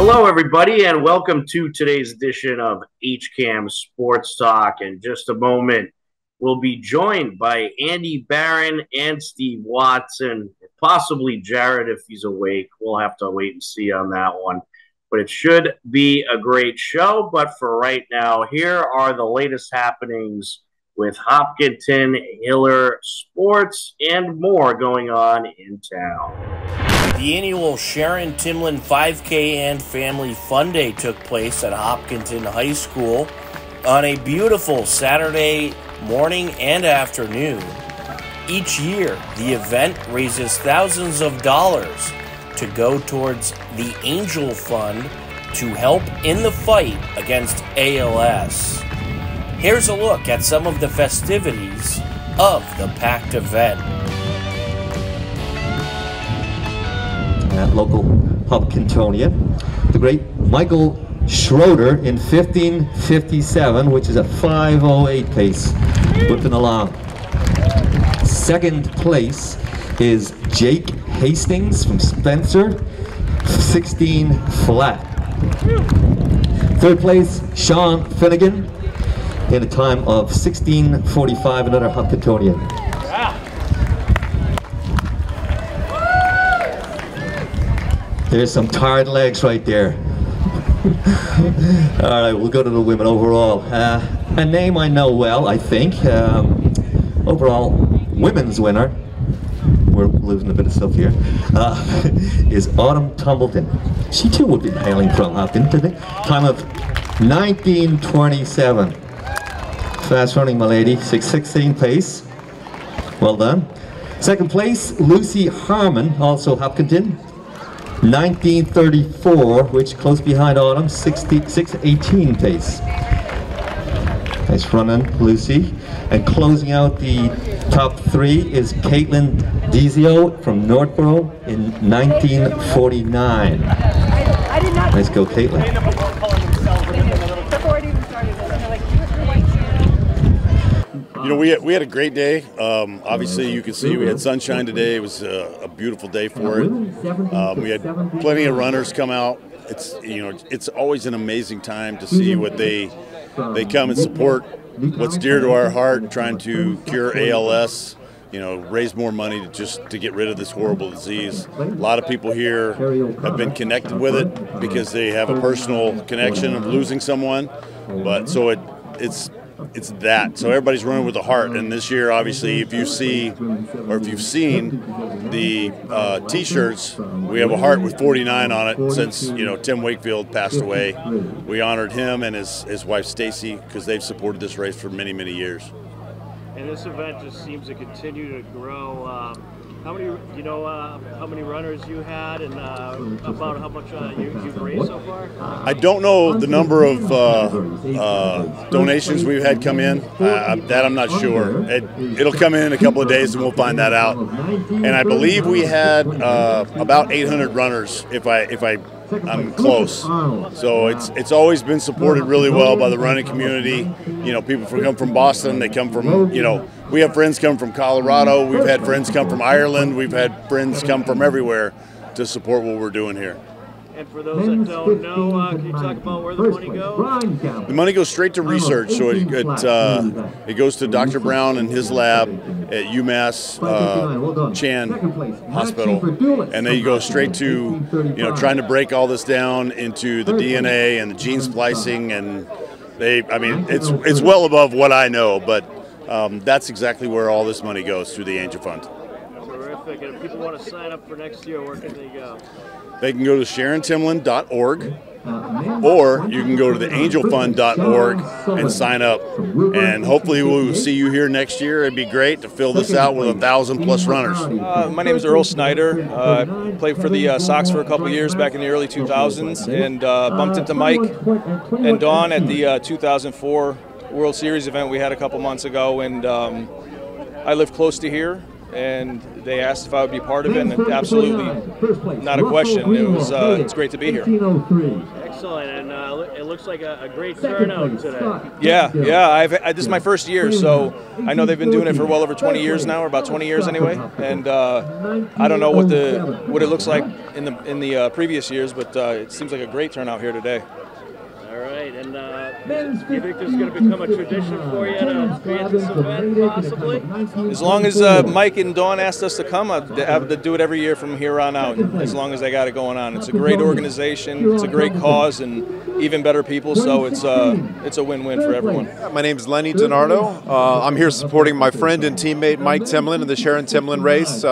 Hello, everybody, and welcome to today's edition of HCAM Sports Talk. In just a moment, we'll be joined by Andy Barron and Steve Watson, possibly Jared if he's awake. We'll have to wait and see on that one. But it should be a great show. But for right now, here are the latest happenings with Hopkinton, Hiller Sports, and more going on in town. The annual Sharon Timlin 5K and Family Fun Day took place at Hopkinton High School on a beautiful Saturday morning and afternoon. Each year, the event raises thousands of dollars to go towards the Angel Fund to help in the fight against ALS. Here's a look at some of the festivities of the packed event. Local Hopkintonian, the great Michael Schroeder in 15:57, which is a 5:08 pace, whipping along. Second place is Jake Hastings from Spencer, 16 flat. Third place, Sean Finnegan in a time of 16:45, another Hopkintonian. There's some tired legs right there. All right, we'll go to the women overall. A name I know well, I think. Overall, women's winner, we're losing a bit of stuff here, is Autumn Tumbleton. She too would be hailing from Hopkinton. Time of 19:27. Fast running, my lady. 6:16 pace. Well done. Second place, Lucy Harmon, also Hopkinton. 19:34, which close behind Autumn, 6:18 pace. Nice running, Lucy. And closing out the top three is Caitlin Dizio from Northborough in 19:49. Nice go, Caitlin. You know, we had a great day. Obviously, you can see we had sunshine today. It was a beautiful day for it. We had plenty of runners come out. It's always an amazing time to see what they come and support what's dear to our heart, trying to cure ALS. You know, raise more money to get rid of this horrible disease. A lot of people here have been connected with it because they have a personal connection of losing someone. But so it's that. So everybody's running with a heart. And this year, obviously, if you've seen the T-shirts, we have a heart with 49 on it since, Tim Wakefield passed away. We honored him and his wife, Stacy, because they've supported this race for many, many years. And this event just seems to continue to grow. How many runners you had, and about how much you've raised so far? I don't know the number of donations we've had come in. That I'm not sure. It'll come in a couple of days, and we'll find that out. And I believe we had about 800 runners, if I'm close. So it's always been supported really well by the running community. People come from Boston. They come from, we have friends come from Colorado. We've had friends come from Ireland. We've had friends come from everywhere to support what we're doing here. And for those that don't know, can you talk about where the money goes? The money goes straight to research. So it goes to Dr. Brown and his lab at UMass Chan Hospital, and then you go straight to trying to break all this down into the DNA and the gene splicing, and it's well above what I know, but that's exactly where all this money goes, through the Angel Fund. Terrific. And if people want to sign up for next year, where can they go? They can go to SharonTimlin.org, or you can go to theangelfund.org and sign up. And hopefully we'll see you here next year. It'd be great to fill this out with 1,000+ runners. My name is Earl Snyder. I played for the Sox for a couple of years back in the early 2000s, and bumped into Mike and Dawn at the 2004 World Series event we had a couple months ago, and I live close to here. And they asked if I would be part of it, and absolutely not a question. It's great to be here. Excellent. Excellent, and it looks like a great turnout today. Yeah. This is my first year, so I know they've been doing it for well over 20 years now, or about 20 years anyway. And I don't know what it looks like in the previous years, but it seems like a great turnout here today. All right, and do you think this is going to become a tradition for you to create this event, possibly? As long as Mike and Dawn asked us to come, I'll have to do it every year from here on out, as long as I got it going on. It's a great organization, it's a great cause, and even better people, so it's a win-win for everyone. My name is Lenny DiNardo. I'm here supporting my friend and teammate Mike Timlin in the Sharon Timlin race.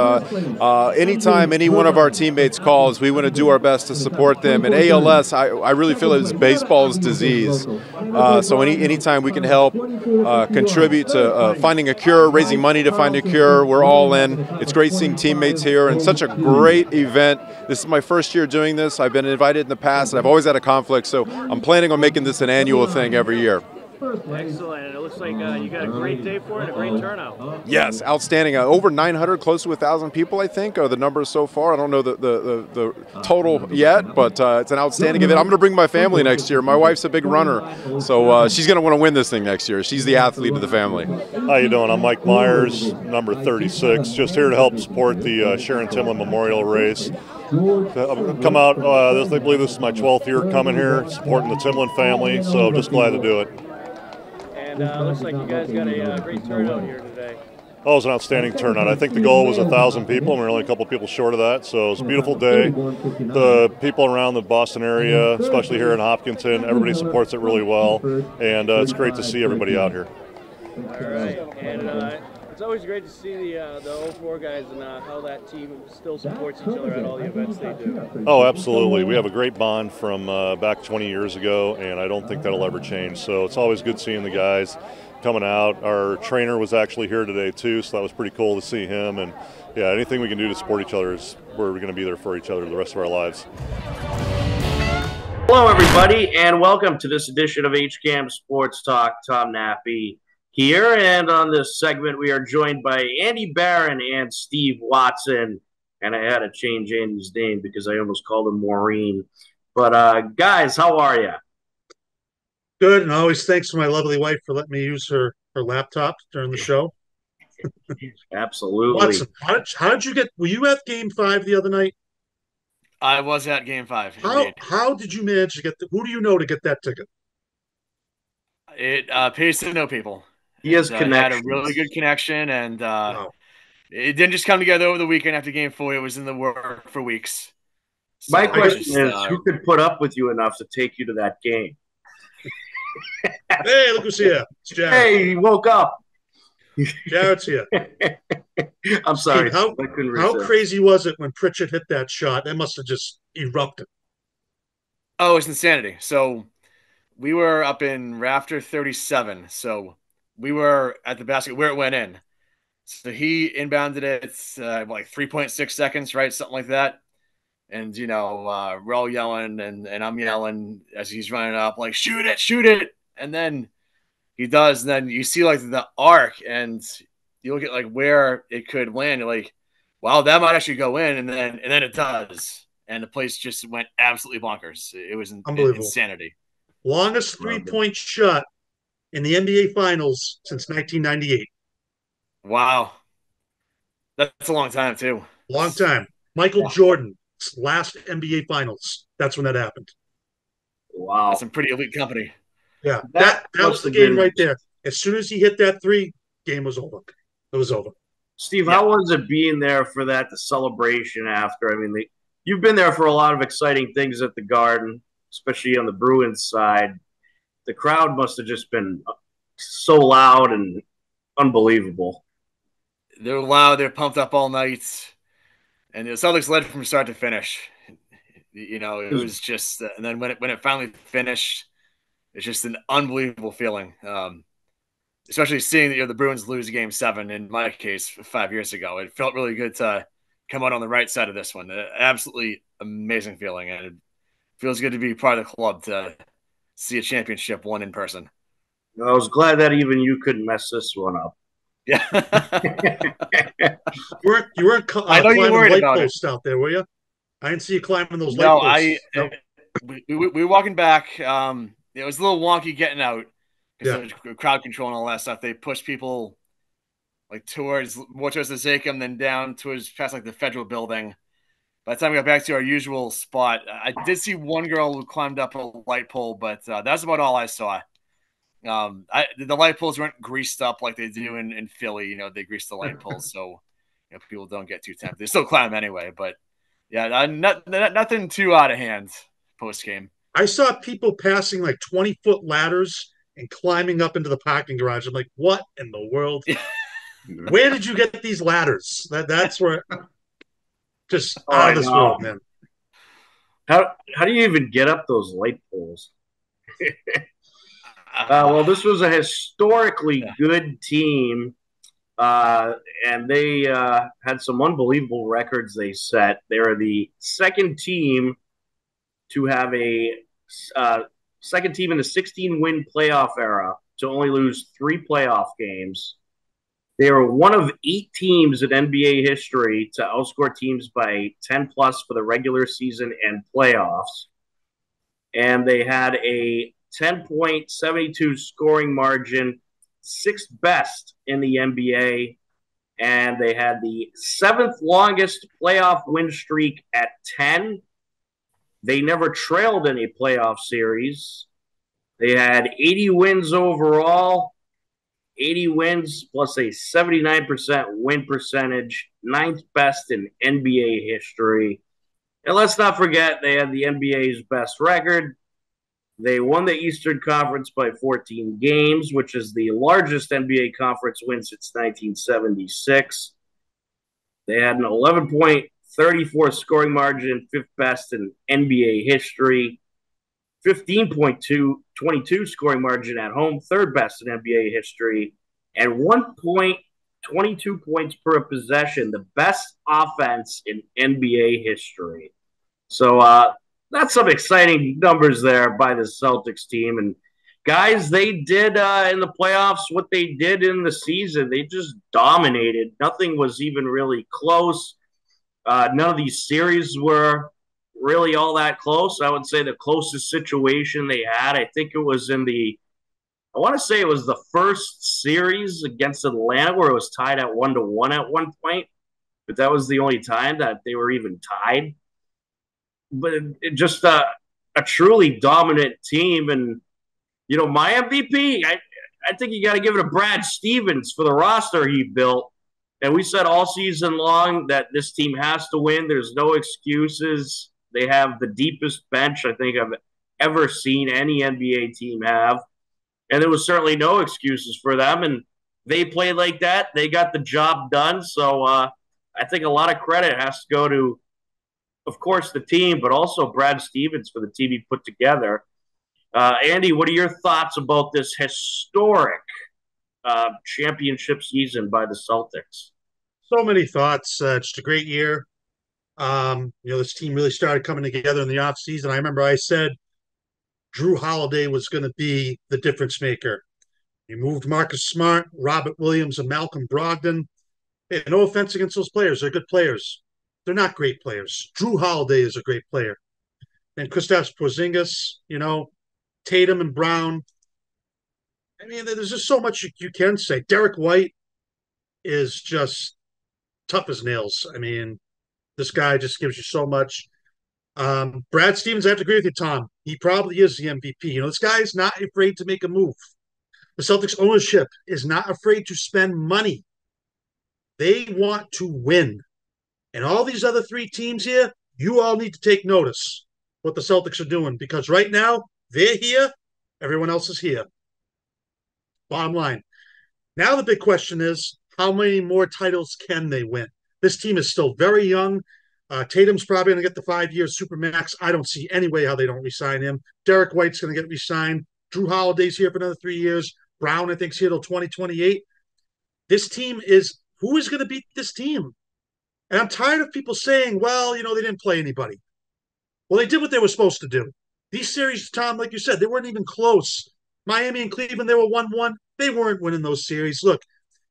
Anytime any one of our teammates calls, we want to do our best to support them. And ALS, I really feel it's baseball's disease. So anytime we can help contribute to finding a cure, raising money to find a cure, we're all in. It's great seeing teammates here, and such a great event. This is my first year doing this. I've been invited in the past, and I've always had a conflict, so I'm planning on making this an annual thing every year. Excellent, and it looks like you got a great day for it, a great turnout. Yes, outstanding. Over 900, close to 1,000 people, I think, are the numbers so far. I don't know the total yet, but it's an outstanding event. I'm going to bring my family next year. My wife's a big runner, so she's going to want to win this thing next year. She's the athlete of the family. How you doing? I'm Mike Myers, number 36, just here to help support the Sharon Timlin Memorial Race. Come out, I believe this is my 12th year coming here, supporting the Timlin family, so just glad to do it. And looks like you guys got a great turnout here today. Oh, it was an outstanding turnout. I think the goal was 1,000 people, and we're only a couple people short of that, so it was a beautiful day. The people around the Boston area, especially here in Hopkinton, everybody supports it really well, and it's great to see everybody out here. All right, and it's always great to see the 04 guys and how that team still supports each other at all the events they do. Oh, absolutely. We have a great bond from back 20 years ago, and I don't think that'll ever change. So it's always good seeing the guys coming out. Our trainer was actually here today too, so that was pretty cool to see him. And yeah, anything we can do to support each other is we're going to be there for each other the rest of our lives. Hello, everybody, and welcome to this edition of HCAM Sports Talk. Tom Nappy here, and on this segment we are joined by Andy Barron and Steve Watson, and I had to change Andy's name because I almost called him Maureen. But guys, how are you? Good, and always thanks to my lovely wife for letting me use her laptop during the show. Absolutely. Watson, how did you get? Were you at Game 5 the other night? I was at Game 5. How did you manage to get? Who do you know to get that ticket? It pays to know people. He has connections. Had a really good connection, and it didn't just come together over the weekend after Game 4. It was in the work for weeks. So my question is, who could put up with you enough to take you to that game? Hey, look who's here. It's Jared. Hey, he woke up. Jared's here. I'm sorry. How crazy was it when Pritchett hit that shot? That must have just erupted. Oh, it's insanity. So we were up in Rafter 37. So we were at the basket where it went in. So he inbounded it like 3.6 seconds, right? Something like that. And, you know, we're all yelling and I'm yelling as he's running up, like, shoot it, shoot it. And then he does. And then you see like the arc and you look at like where it could land. You're like, wow, that might actually go in. And then it does. And the place just went absolutely bonkers. It was insanity. Longest three-point shot in the NBA Finals since 1998. Wow. That's a long time, too. Long time. Michael Jordan's last NBA Finals. That's when that happened. Wow. That's some pretty elite company. Yeah. That was the game right there. As soon as he hit that three, game was over. It was over. Steve, how was it being there for that, the celebration after? I mean, you've been there for a lot of exciting things at the Garden, especially on the Bruins side. The crowd must have just been so loud and unbelievable. They're loud. They're pumped up all night. And the Celtics led from start to finish. You know, it was just and then when it finally finished, it's just an unbelievable feeling. Especially seeing the Bruins lose Game 7, in my case, 5 years ago. It felt really good to come out on the right side of this one. Absolutely amazing feeling. And it feels good to be part of the club to see a championship won in person. I was glad that even you couldn't mess this one up. Yeah. you weren't I know you climbing worried light about posts out there, were you? I didn't see you climbing those light posts. No, we were walking back. It was a little wonky getting out because Yeah. of crowd control and all that stuff. They pushed people like more towards the ZACM than down towards past like the federal building. By the time we got back to our usual spot, I did see one girl who climbed up a light pole, but that's about all I saw. The light poles weren't greased up like they do in Philly. You know, they grease the light poles so people don't get too tempted. They still climb anyway, but yeah, nothing too out of hand post game. I saw people passing like 20-foot ladders and climbing up into the parking garage. I'm like, what in the world? Where did you get these ladders? That's where just out of this world, man. How do you even get up those light poles? Well, this was a historically good team, and they had some unbelievable records they set. They are the second team to have a second team in the 16-win playoff era to only lose 3 playoff games. They are one of 8 teams in NBA history to outscore teams by 10 plus for the regular season and playoffs. And they had a 10.72 scoring margin, 6th best in the NBA. And they had the 7th longest playoff win streak at 10. They never trailed in a playoff series. They had 80 wins overall. 80 wins plus a 79% win percentage, 9th best in NBA history. And let's not forget, they had the NBA's best record. They won the Eastern Conference by 14 games, which is the largest NBA conference win since 1976. They had an 11.34 scoring margin, 5th best in NBA history. 15.22 scoring margin at home, 3rd best in NBA history, and 1.22 points per possession, the best offense in NBA history. So that's some exciting numbers there by the Celtics team. And guys, they did in the playoffs what they did in the season. They just dominated. Nothing was even really close. None of these series were really all that close. I would say the closest situation they had, I think it was I want to say it was the first series against Atlanta where it was tied at 1-1 at one point, but that was the only time that they were even tied. But it just a truly dominant team. And, my MVP, I think you got to give it to Brad Stevens for the roster he built. And we said all season long that this team has to win. There's no excuses. They have the deepest bench I think I've ever seen any NBA team have. And there was certainly no excuses for them. And they played like that. They got the job done. So I think a lot of credit has to go to, of course, the team, but also Brad Stevens for the team he put together. Andy, what are your thoughts about this historic championship season by the Celtics? So many thoughts. Just a great year. This team really started coming together in the offseason. I remember I said Drew Holiday was going to be the difference maker. He moved Marcus Smart, Robert Williams, and Malcolm Brogdon. Hey, no offense against those players. They're good players. They're not great players. Drew Holiday is a great player. And Kristaps Porzingis, Tatum and Brown. I mean, there's just so much you can say. Derek White is just tough as nails. I mean, this guy just gives you so much. Brad Stevens, I have to agree with you, Tom. He probably is the MVP. This guy is not afraid to make a move. The Celtics ownership is not afraid to spend money. They want to win. And all these other 3 teams here, you all need to take notice what the Celtics are doing, because right now they're here, everyone else is here. Bottom line. Now the big question is, how many more titles can they win? This team is still very young. Tatum's probably going to get the 5-year Supermax. I don't see any way how they don't re-sign him. Derek White's going to get re-signed. Drew Holiday's here for another 3 years. Brown, I think, is here till 2028. This team who is going to beat this team? And I'm tired of people saying, well, they didn't play anybody. Well, they did what they were supposed to do. These series, Tom, like you said, they weren't even close. Miami and Cleveland, they were 1-1. They weren't winning those series. Look,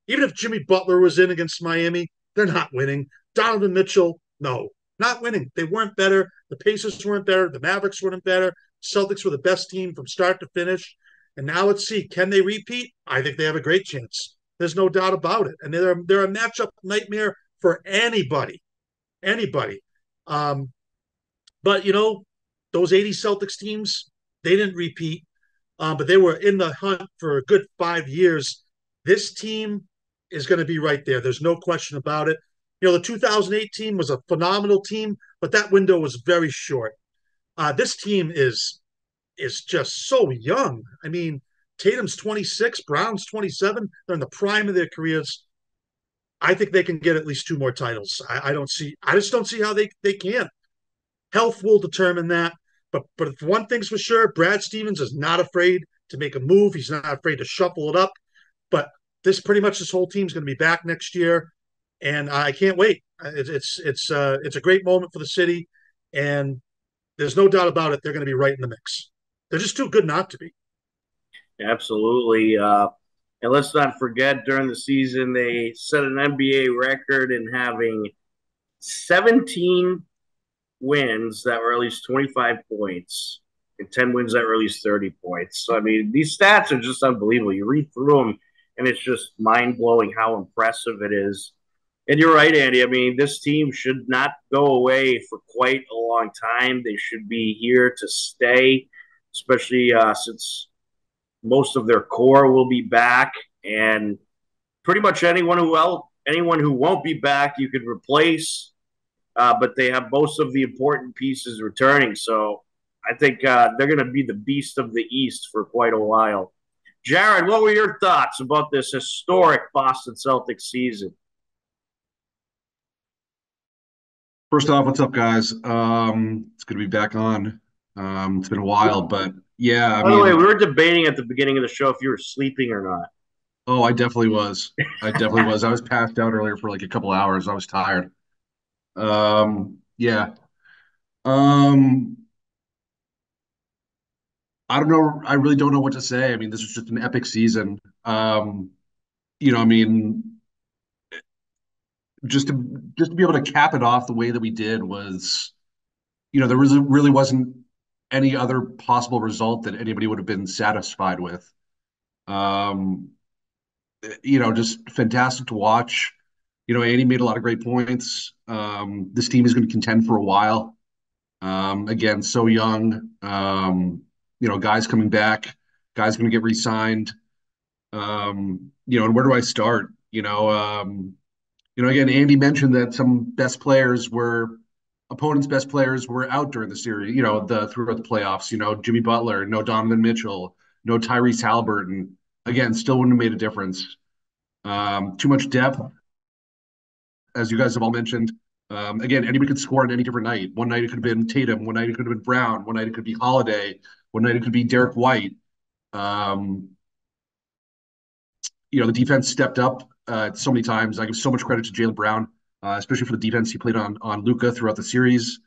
even if Jimmy Butler was in against Miami, they're not winning. Donovan Mitchell, no. not winning. They weren't better. The Pacers weren't better. The Mavericks weren't better. Celtics were the best team from start to finish. And now let's see, can they repeat? I think they have a great chance. There's no doubt about it. And they're a matchup nightmare for anybody, anybody. Um, but those '80s Celtics teams, they didn't repeat, but they were in the hunt for a good 5 years. This team is going to be right there. There's no question about it. The 2008 team was a phenomenal team, but that window was very short. This team is just so young. I mean, Tatum's 26, Brown's 27. They're in the prime of their careers. I think they can get at least two more titles. I just don't see how they can. Health will determine that. But one thing's for sure, Brad Stevens is not afraid to make a move. He's not afraid to shuffle it up. But this whole team's going to be back next year, and I can't wait. It's a great moment for the city, and there's no doubt about it. They're going to be right in the mix. They're just too good not to be. Absolutely. And let's not forget, during the season, they set an NBA record in having 17 wins that were at least 25 points and 10 wins that were at least 30 points. So, I mean, these stats are just unbelievable. You read through them, and it's just mind-blowing how impressive it is. And you're right, Andy. I mean, this team should not go away for quite a long time. They should be here to stay, especially since most of their core will be back, and pretty much anyone who won't be back, you could replace. But they have most of the important pieces returning, so I think they're going to be the beast of the East for quite a while. Jared, what were your thoughts about this historic Boston Celtics season? First off, what's up, guys? It's good to be back on. It's been a while, but yeah. By the way, we were debating at the beginning of the show if you were sleeping or not. Oh, I definitely was. I definitely was. I was passed out earlier for like a couple hours. I was tired. Yeah. Um, I don't know. I really don't know what to say. I mean, this was just an epic season. I mean, just to be able to cap it off the way that we did was, there really wasn't any other possible result that anybody would have been satisfied with. Um, just fantastic to watch. Andy made a lot of great points. This team is going to contend for a while. Again, so young. Guys coming back, guys going to get re-signed. And where do I start? Again, Andy mentioned that opponents' best players were out during the series, throughout the playoffs, Jimmy Butler, no Donovan Mitchell, no Tyrese Halliburton. Again, still wouldn't have made a difference. Too much depth, as you guys have all mentioned. Again, anybody could score on any different night. One night it could have been Tatum, one night it could have been Brown, one night it could be Holiday, one night it could be Derek White. The defense stepped up so many times. I give so much credit to Jaylen Brown, especially for the defense he played on Luka throughout the series,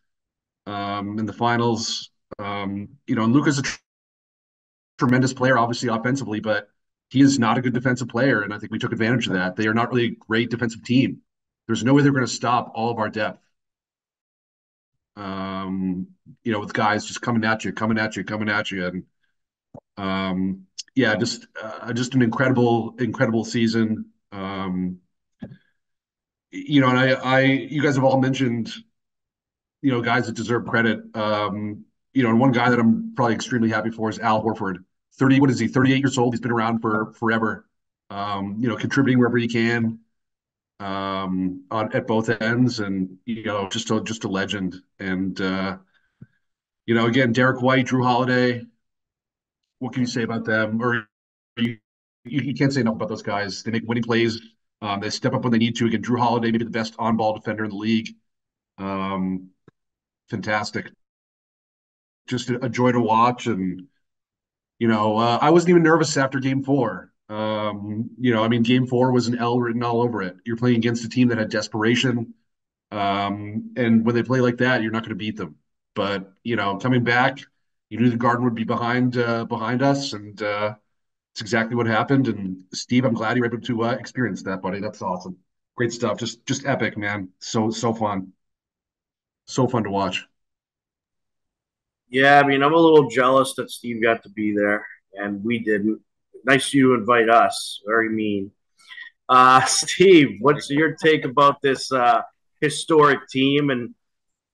in the finals. And Luka's a tremendous player, obviously offensively, but he is not a good defensive player, and I think we took advantage of that. They are not really a great defensive team. There's no way they're going to stop all of our depth. With guys just coming at you, and just an incredible season. And you guys have all mentioned, guys that deserve credit. And one guy that I'm probably extremely happy for is Al Horford. 38 years old. He's been around for forever. Contributing wherever he can, at both ends, and just a legend. And again, Derek White, Drew Holiday. What can you say about them? Or you can't say enough about those guys. They make winning plays. They step up when they need to. Again, Drew Holiday, maybe the best on-ball defender in the league. Fantastic. Just a joy to watch. And, I wasn't even nervous after game 4. Game 4 was an L written all over it. You're playing against a team that had desperation. And when they play like that, you're not going to beat them. But, coming back, you knew the Garden would be behind us, and it's exactly what happened. And Steve, I'm glad you were able to experience that, buddy. That's awesome. Great stuff. Just epic, man. So fun. So fun to watch. Yeah, I mean, I'm a little jealous that Steve got to be there and we didn't. Nice of you to invite us. Very mean. Steve, what's your take about this historic team? And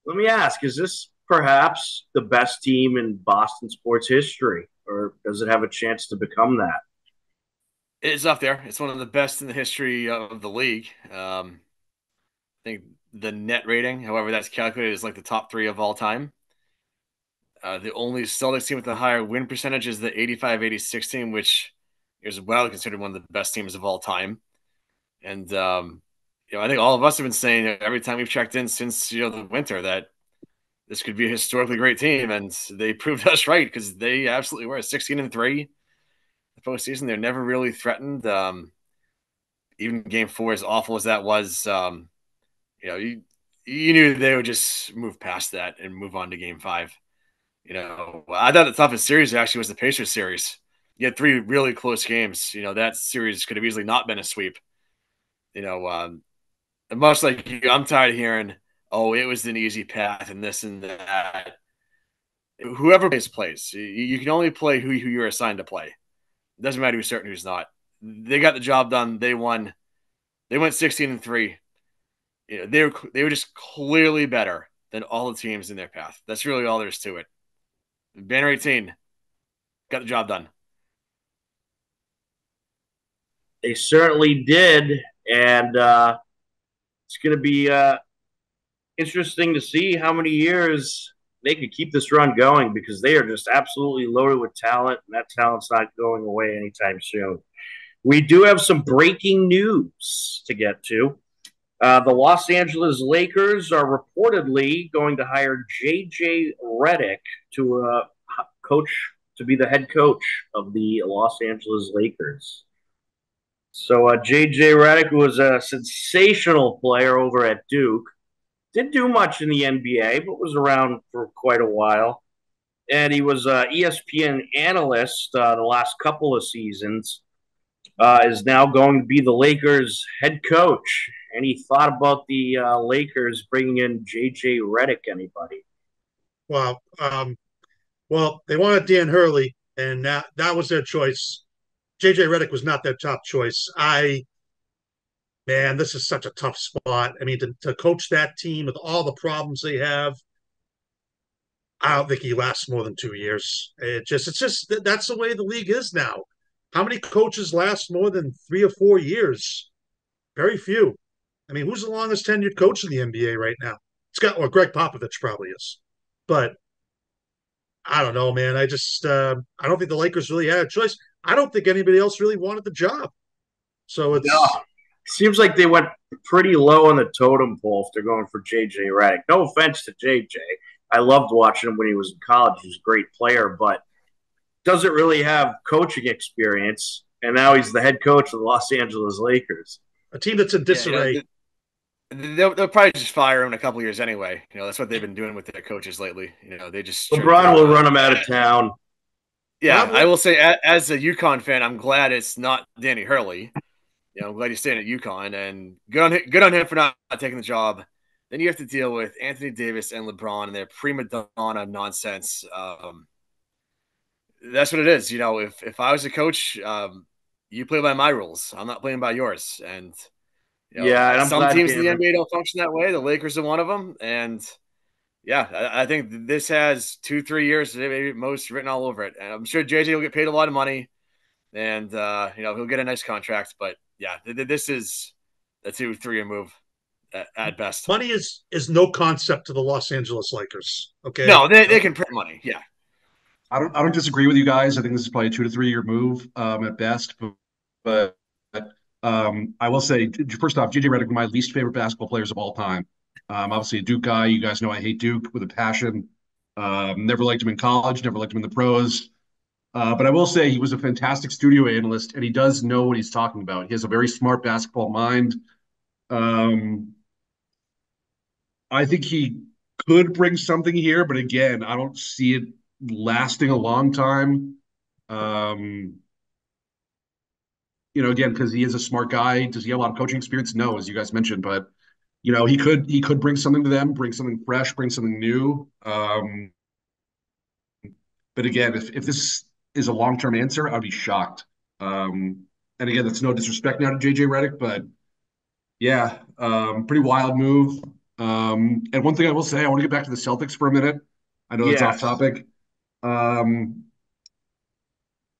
let me ask, is this perhaps the best team in Boston sports history, or does it have a chance to become that? It's up there. It's one of the best in the history of the league. I think the net rating, however that's calculated, is like the top three of all time. The only Celtics team with a higher win percentage is the 85-86 team, which is well considered one of the best teams of all time. And I think all of us have been saying every time we've checked in since the winter that this could be a historically great team, and they proved us right because they absolutely were 16-3 the postseason. They're never really threatened. Even Game 4, as awful as that was, you knew they would just move past that and move on to Game 5. I thought the toughest series actually was the Pacers series. You had three really close games. That series could have easily not been a sweep. You know, um, Much like you, I'm tired of hearing, "Oh, it was an easy path," and this and that. Whoever plays. You can only play who you're assigned to play. It doesn't matter who's certain who's not. They got the job done. They won. They went 16-3. They were just clearly better than all the teams in their path. That's really all there is to it. Banner 18 got the job done. They certainly did, and it's going to be interesting to see how many years they could keep this run going because they are just absolutely loaded with talent, and that talent's not going away anytime soon. We do have some breaking news to get to. The Los Angeles Lakers are reportedly going to hire J.J. Redick to coach to be the head coach of the Los Angeles Lakers. So J.J. Redick was a sensational player over at Duke. Didn't do much in the NBA, but was around for quite a while. And he was an ESPN analyst the last couple of seasons. Is now going to be the Lakers head coach. Any thought about the Lakers bringing in J.J. Redick? Anybody? Wow. Well, they wanted Dan Hurley, and that was their choice. JJ Redick was not their top choice. Man, this is such a tough spot. I mean, to coach that team with all the problems they have, I don't think he lasts more than 2 years. It's just that's the way the league is now. How many coaches last more than 3 or 4 years? Very few. I mean, who's the longest tenured coach in the NBA right now? Or Greg Popovich probably is, but I don't know, man. I don't think the Lakers really had a choice. I don't think anybody else really wanted the job. So No. Seems like they went pretty low on the totem pole if they're going for J.J. Redick. No offense to J.J. I loved watching him when he was in college. He was a great player, but doesn't really have coaching experience. And now he's the head coach of the Los Angeles Lakers. A team that's in disarray. They'll probably just fire him in a couple years anyway. That's what they've been doing with their coaches lately. They just LeBron will run him out of town. Yeah, I will say, as a UConn fan, I'm glad it's not Danny Hurley. I'm glad he's staying at UConn, and good on him for not taking the job. Then you have to deal with Anthony Davis and LeBron and their prima donna nonsense. That's what it is. If I was a coach, you play by my rules. I'm not playing by yours. And and some teams in the NBA don't function that way. The Lakers are one of them. And I think this has 2-3 years, maybe most, written all over it. And I'm sure JJ will get paid a lot of money, and he'll get a nice contract. But this is a 2-3 year move at best. Money is no concept to the Los Angeles Lakers. Okay, no, they can print money. Yeah, I don't disagree with you guys. I think this is probably a 2 to 3 year move at best. But I will say, first off, JJ Redick, one of my least favorite basketball players of all time. Obviously a Duke guy. You guys know I hate Duke with a passion. Never liked him in college. Never liked him in the pros. But I will say he was a fantastic studio analyst, and he does know what he's talking about. He has a very smart basketball mind. I think he could bring something here, but again, I don't see it lasting a long time. Again, because he is a smart guy. Does he have a lot of coaching experience? No, as you guys mentioned, but he could bring something to them, bring something fresh, bring something new. But again, if this is a long term answer, I'd be shocked. And again, that's no disrespect now to JJ Redick, but yeah, pretty wild move. And one thing I will say, I want to get back to the Celtics for a minute. I know that's off Yes, topic. Um,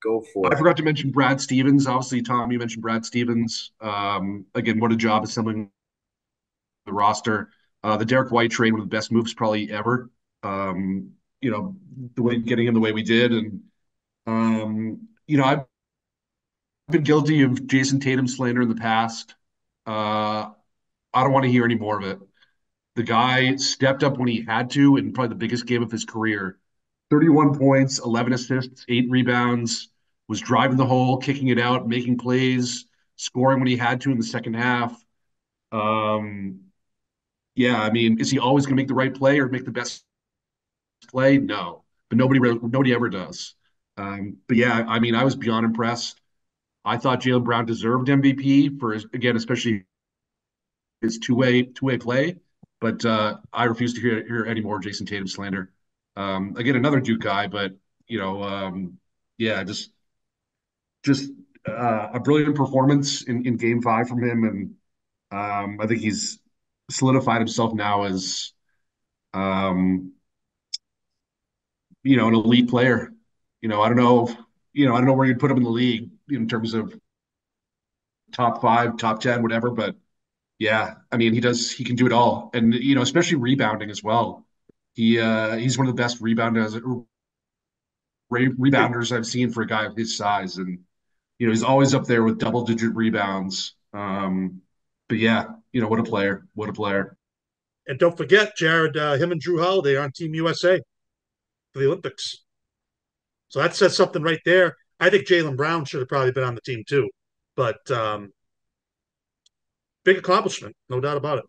go I for it. forgot to mention Brad Stevens. Obviously, Tom, you mentioned Brad Stevens. Again, what a job assembling the roster. The Derek White trade, one of the best moves probably ever. Um, the way getting him the way we did, and I've been guilty of Jason Tatum slander in the past. Uh, I don't want to hear any more of it. The guy stepped up when he had to in probably the biggest game of his career. 31 points, 11 assists, 8 rebounds, was driving the hole, kicking it out, making plays, scoring when he had to in the second half. Um, yeah, I mean, is he always going to make the right play or make the best play? No, but nobody ever does. But yeah, I mean, I was beyond impressed. I thought Jaylen Brown deserved MVP for again, especially his two way play. But I refuse to hear any more Jason Tatum slander. Again, another Duke guy, but yeah, just a brilliant performance in Game 5 from him, and I think he's solidified himself now as um, an elite player. I don't know where you'd put him in the league in terms of top 5, top 10, whatever, but yeah, I mean, he can do it all. And, especially rebounding as well. He's one of the best rebounders I've seen for a guy of his size. And, he's always up there with double digit rebounds. But yeah, what a player. What a player. And don't forget, Jared, him and Drew Holiday are on Team USA for the Olympics. So that says something right there. I think Jaylen Brown should have probably been on the team too. But big accomplishment, no doubt about it.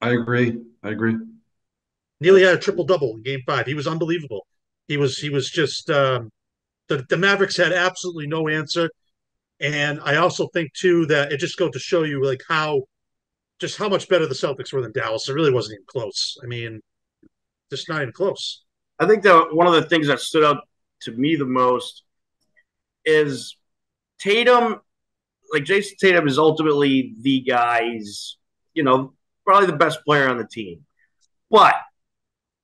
I agree. I agree. Nearly had a triple double in Game 5. He was unbelievable. He was just the Mavericks had absolutely no answer. And I also think too that it just goes to show you like how much better the Celtics were than Dallas. It really wasn't even close. I mean, just not even close. I think that one of the things that stood out to me the most is Tatum. Like Jason Tatum is ultimately the guy. He's probably the best player on the team, but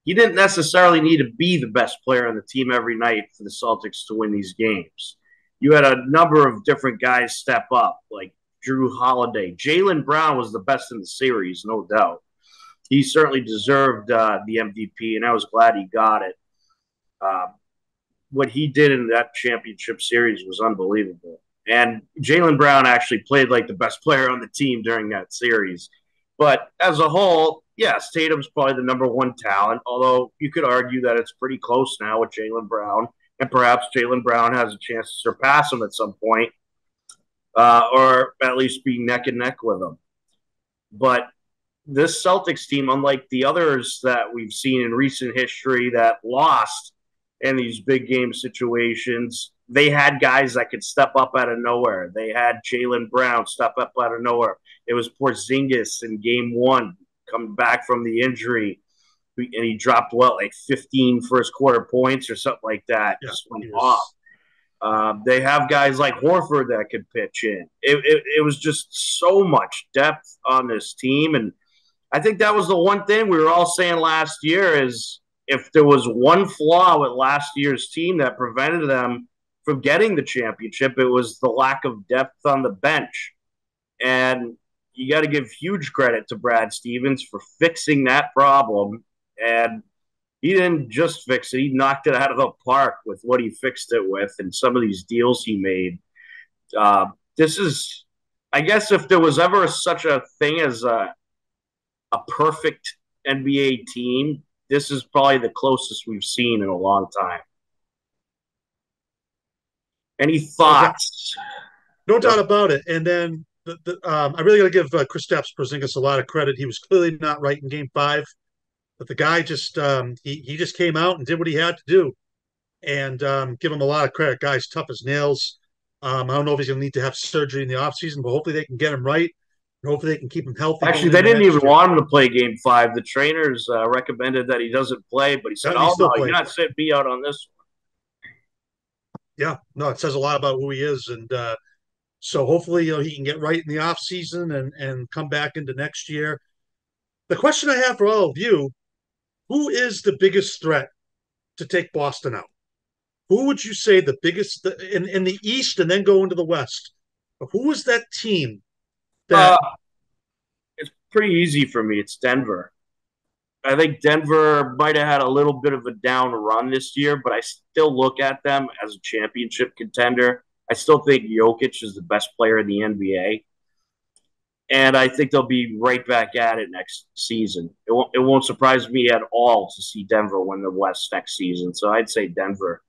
he didn't necessarily need to be the best player on the team every night for the Celtics to win these games. You had a number of different guys step up, like Drew Holiday. Jaylen Brown was the best in the series, no doubt. He certainly deserved the MVP, and I was glad he got it. Uh, what he did in that championship series was unbelievable. And Jaylen Brown actually played like the best player on the team during that series. But as a whole, yes, Tatum's probably the number one talent, although you could argue that it's pretty close now with Jaylen Brown. And perhaps Jaylen Brown has a chance to surpass him at some point, or at least be neck and neck with him. But this Celtics team, unlike the others that we've seen in recent history that lost in these big game situations, they had guys that could step up out of nowhere. They had Jaylen Brown step up out of nowhere. It was Porzingis in Game 1 coming back from the injury, and he dropped like 15 first quarter points or something like that. Yeah, just went off. They have guys like Horford that could pitch in. It was just so much depth on this team, and I think that was the one thing we were all saying last year is if there was one flaw with last year's team that prevented them from getting the championship, it was the lack of depth on the bench. And you got to give huge credit to Brad Stevens for fixing that problem. And he didn't just fix it, he knocked it out of the park with what he fixed it with and some of these deals he made. This is, I guess, if there was ever such a thing as a perfect NBA team, this is probably the closest we've seen in a long time. Any thoughts? No doubt about it. And then I really got to give Kristaps Porzingis a lot of credit. He was clearly not right in Game 5, but the guy just he just came out and did what he had to do, and give him a lot of credit. Guy's tough as nails. I don't know if he's going to need to have surgery in the offseason, but hopefully they can get him right. Hopefully, they can keep him healthy. Actually, going they into didn't next even year. want him to play Game 5. The trainers recommended that he doesn't play, but he said, He "Oh still no, you're played. not sitting me out on this one." Yeah, no, it says a lot about who he is, and so hopefully, he can get right in the off season and come back into next year. The question I have for all of you: who is the biggest threat to take Boston out? Who would you say the biggest in the East, and then go into the West? Who is that team Uh, that? it's pretty easy for me. It's Denver. I think Denver might have had a little bit of a down run this year, but I still look at them as a championship contender. I still think Jokic is the best player in the NBA, and I think they'll be right back at it next season. It won't surprise me at all to see Denver win the West next season. So I'd say Denver.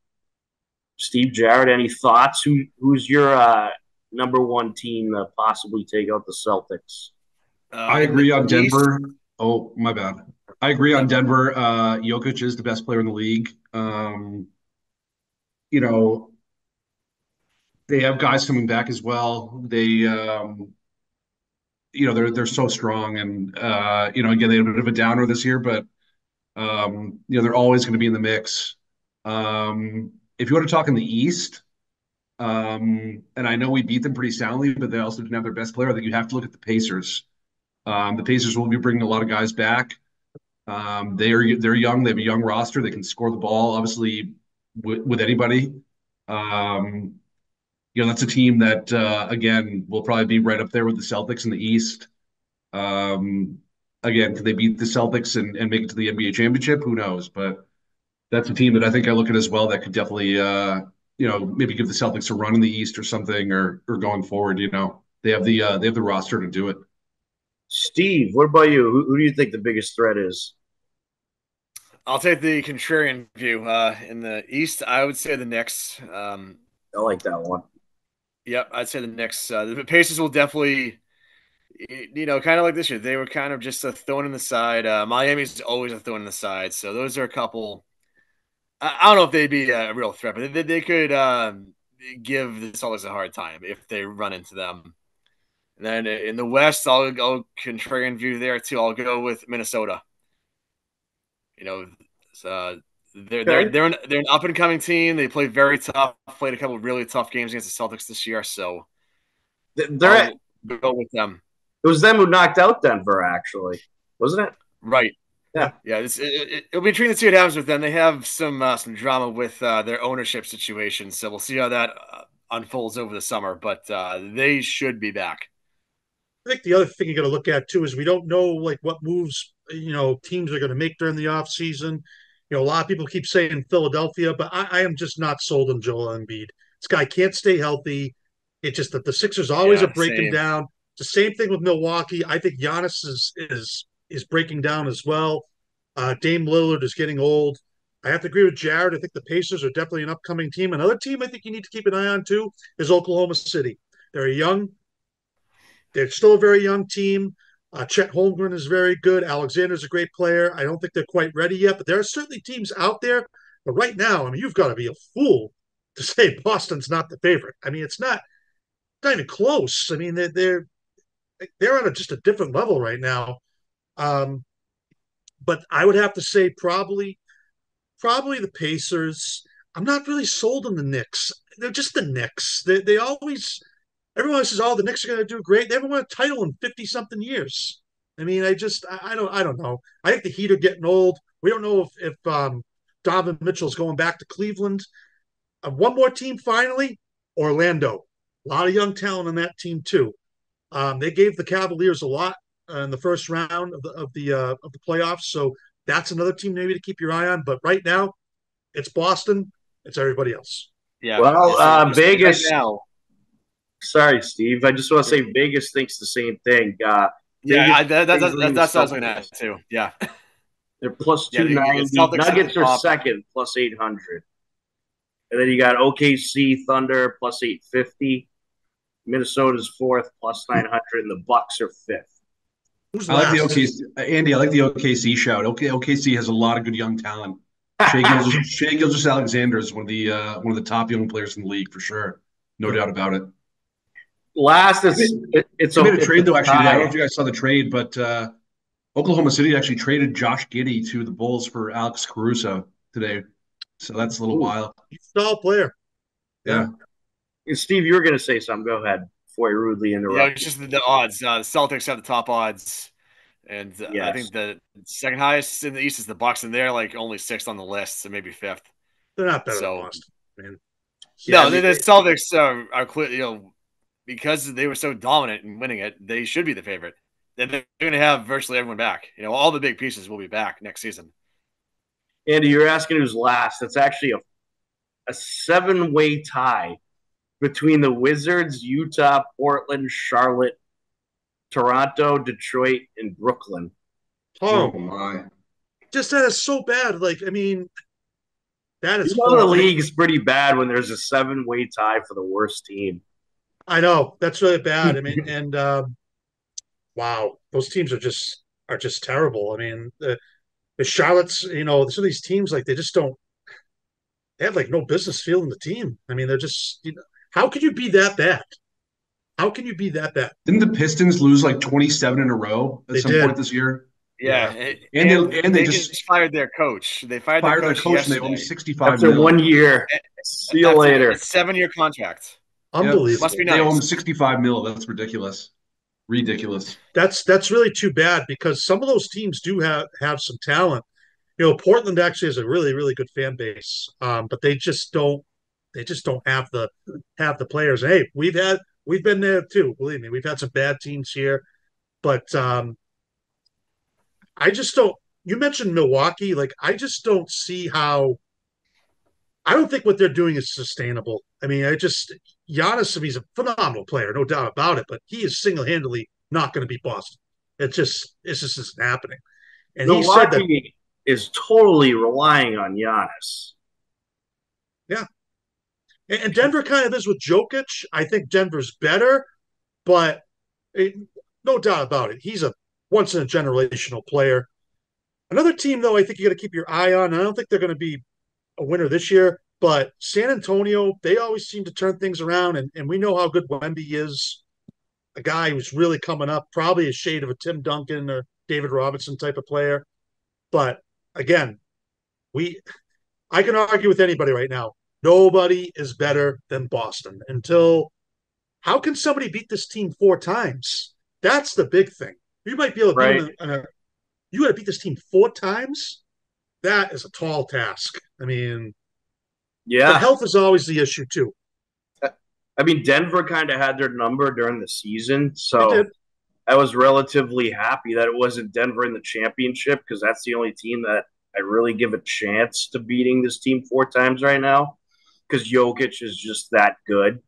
Steve Jarrett, any thoughts? Who's your number one team to possibly take out the Celtics? I agree on Denver. Oh, my bad. I agree on Denver. Jokic is the best player in the league. You know, they have guys coming back as well. They're so strong, and again, they had a bit of a downer this year, but they're always going to be in the mix. If you want to talk in the East, and I know we beat them pretty soundly, but they also didn't have their best player. I think you have to look at the Pacers. The Pacers will be bringing a lot of guys back. They're young. They have a young roster. They can score the ball, obviously, with anybody. That's a team that again will probably be right up there with the Celtics in the East. Again, can they beat the Celtics and make it to the NBA championship? Who knows? But that's a team that I think I look at as well that could definitely maybe give the Celtics a run in the East or something, or going forward. They have the roster to do it. Steve, what about you? Who do you think the biggest threat is? I'll take the contrarian view. In the East, I would say the Knicks. I like that one. Yep, I'd say the Knicks. The Pacers will definitely, kind of like this year. They were kind of just a thorn in the side. Miami's always a thorn in the side. So those are a couple. I don't know if they'd be a real threat, but they could give the Celtics a hard time if they run into them. And then in the West, I'll go contrarian view there too. I'll go with Minnesota. They're an up and coming team. They play very tough. Played a couple of really tough games against the Celtics this year, so I'll go with them. It was them who knocked out Denver, actually, wasn't it? Right. Yeah. It'll be intriguing to see what happens with them. They have some drama with their ownership situation, so we'll see how that unfolds over the summer. But they should be back. I think the other thing you got to look at too is we don't know what moves teams are going to make during the off season. A lot of people keep saying Philadelphia, but I am just not sold on Joel Embiid. This guy can't stay healthy. It's just that the Sixers always are breaking down. It's the same thing with Milwaukee. I think Giannis is breaking down as well. Dame Lillard is getting old. I have to agree with Jared. I think the Pacers are definitely an upcoming team. Another team I think you need to keep an eye on too is Oklahoma City. They're still a very young team. Chet Holmgren is very good. Alexander's a great player. I don't think they're quite ready yet, but there are certainly teams out there. But right now, I mean, you've got to be a fool to say Boston's not the favorite. I mean, it's not even close. I mean, they're on just a different level right now. But I would have to say probably the Pacers. I'm not really sold on the Knicks. They're just the Knicks. They always everyone says, "Oh, the Knicks are going to do great." They haven't won a title in 50-something years. I mean, I don't know. I think the Heat are getting old. We don't know if Donovan Mitchell's going back to Cleveland. One more team finally, Orlando. A lot of young talent on that team too. They gave the Cavaliers a lot in the first round of the playoffs, so that's another team maybe to keep your eye on. But right now, it's Boston. It's everybody else. Yeah. Well, Vegas. Right now. Sorry, Steve. I just want to say Vegas thinks the same thing. That's what I was looking at too. Yeah. They're plus 290. Nuggets are second, plus 800. And then you got OKC Thunder, plus 850. Minnesota's fourth, plus 900. And the Bucks are fifth. I like the OKC. Andy, I like the OKC shout. OKC has a lot of good young talent. Shai Gilgeous-Alexander is one of the top young players in the league for sure. No doubt about it. last, it's They made a trade, though, actually. I don't know tie. if you guys saw the trade, but Oklahoma City actually traded Josh Giddey to the Bulls for Alex Caruso today. So that's a little wild. Solid player. Yeah. Steve, you were going to say something. Go ahead before I rudely interrupt. It's just the odds. The Celtics have the top odds, and Yes. I think the second highest in the East is the Bucks, and they're like only sixth on the list, so maybe fifth. They're not better than Boston, man. No, the Celtics are clear. Because they were so dominant in winning it, they should be the favorite. They're going to have virtually everyone back. All the big pieces will be back next season. Andy, you're asking who's last. It's actually a 7-way tie between the Wizards, Utah, Portland, Charlotte, Toronto, Detroit, and Brooklyn. Oh my! Just that is so bad. Like, I mean, that is the league is pretty bad when there's a 7-way tie for the worst team. I know that's really bad. I mean, and wow, those teams are just terrible. I mean, the Charlotte's, some of these teams, like, they just don't. They have like no business fielding the team. I mean, they're just. How could you be that bad? How can you be that bad? Didn't the Pistons lose like 27 in a row at some point this year? Yeah. And they just fired their coach. They fired their coach and they owe him $65 After million. 1 year. See you later. It's a 7-year contract. Unbelievable. Must be nice. They owe him $65 million. That's ridiculous. Ridiculous. That's really too bad because some of those teams do have some talent. Portland actually has a really, really good fan base, but they just don't have the players. Hey, we've been there too. Believe me, we've had some bad teams here, but I just don't. You mentioned Milwaukee, like I just don't see how. I don't think what they're doing is sustainable. I mean, Giannis, he's a phenomenal player, no doubt about it, but he is single-handedly not going to beat Boston. It just isn't happening. And Milwaukee he said that is totally relying on Giannis. Yeah. And Denver kind of is with Jokic. I think Denver's better, but no doubt about it. He's a once-in-a-generational player. Another team, though, I think you got to keep your eye on. I don't think they're going to be a winner this year, but San Antonio, they always seem to turn things around, and we know how good Wemby is, a guy who's really coming up, probably a shade of a Tim Duncan or David Robinson type of player. But again, I can argue with anybody right now. Nobody is better than Boston how can somebody beat this team 4 times? That's the big thing. You might be able to do it you got to beat this team 4 times? That is a tall task. I mean, yeah, health is always the issue too. I mean, Denver kind of had their number during the season, so I was relatively happy that it wasn't Denver in the championship because that's the only team that I really give a chance to beating this team 4 times right now because Jokic is just that good.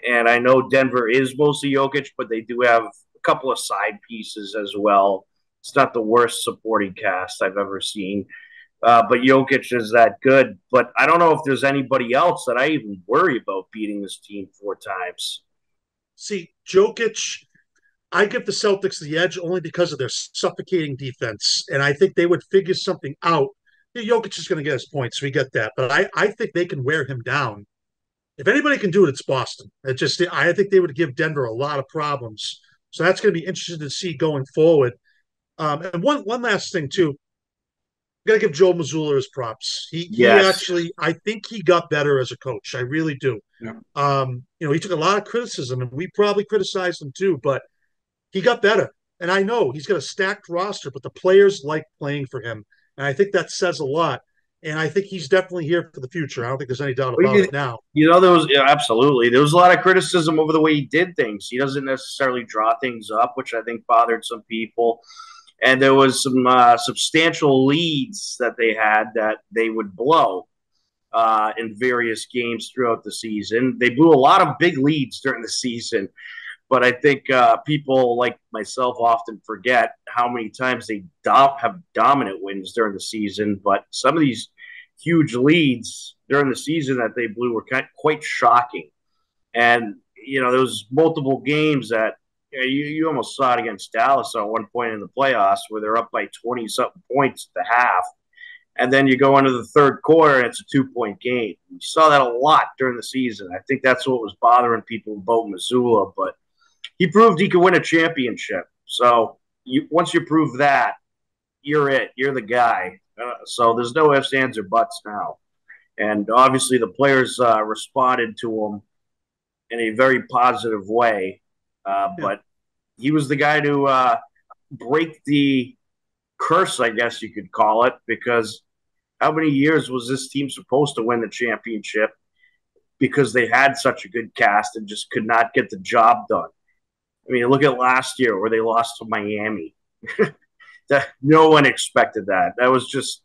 And I know Denver is mostly Jokic, but they do have a couple of side pieces as well. It's not the worst supporting cast I've ever seen. But Jokic is that good. But I don't know if there's anybody else that I even worry about beating this team 4 times. See, Jokic, I give the Celtics the edge only because of their suffocating defense. And I think they would figure something out. Jokic is going to get his points. We get that. But I think they can wear him down. If anybody can do it, it's Boston. I think they would give Denver a lot of problems. So that's going to be interesting to see going forward. And one last thing, too. Got to give Joe Mazzulla his props. He actually, I think he got better as a coach. I really do. Yeah. He took a lot of criticism, and we probably criticized him too, but he got better. And I know he's got a stacked roster, but the players like playing for him. And I think that says a lot. And I think he's definitely here for the future. I don't think there's any doubt about it now. Absolutely. There was a lot of criticism over the way he did things. He doesn't necessarily draw things up, which I think bothered some people. And there was some substantial leads that they had that they would blow in various games throughout the season. They blew a lot of big leads during the season. But I think people like myself often forget how many times they have dominant wins during the season. But some of these huge leads during the season that they blew were quite shocking. And, there was multiple games that you almost saw it against Dallas at one point in the playoffs where they're up by 20-something points at the half. And then you go into the third quarter and it's a 2-point game. You saw that a lot during the season. I think that's what was bothering people about Mazzulla. But he proved he could win a championship. So once you prove that, you're it. You're the guy. So there's no ifs, ands, or buts now. And obviously the players responded to him in a very positive way. But he was the guy to break the curse, I guess you could call it, because how many years was this team supposed to win the championship because they had such a good cast and just could not get the job done? I mean, look at last year where they lost to Miami. No one expected that. That was just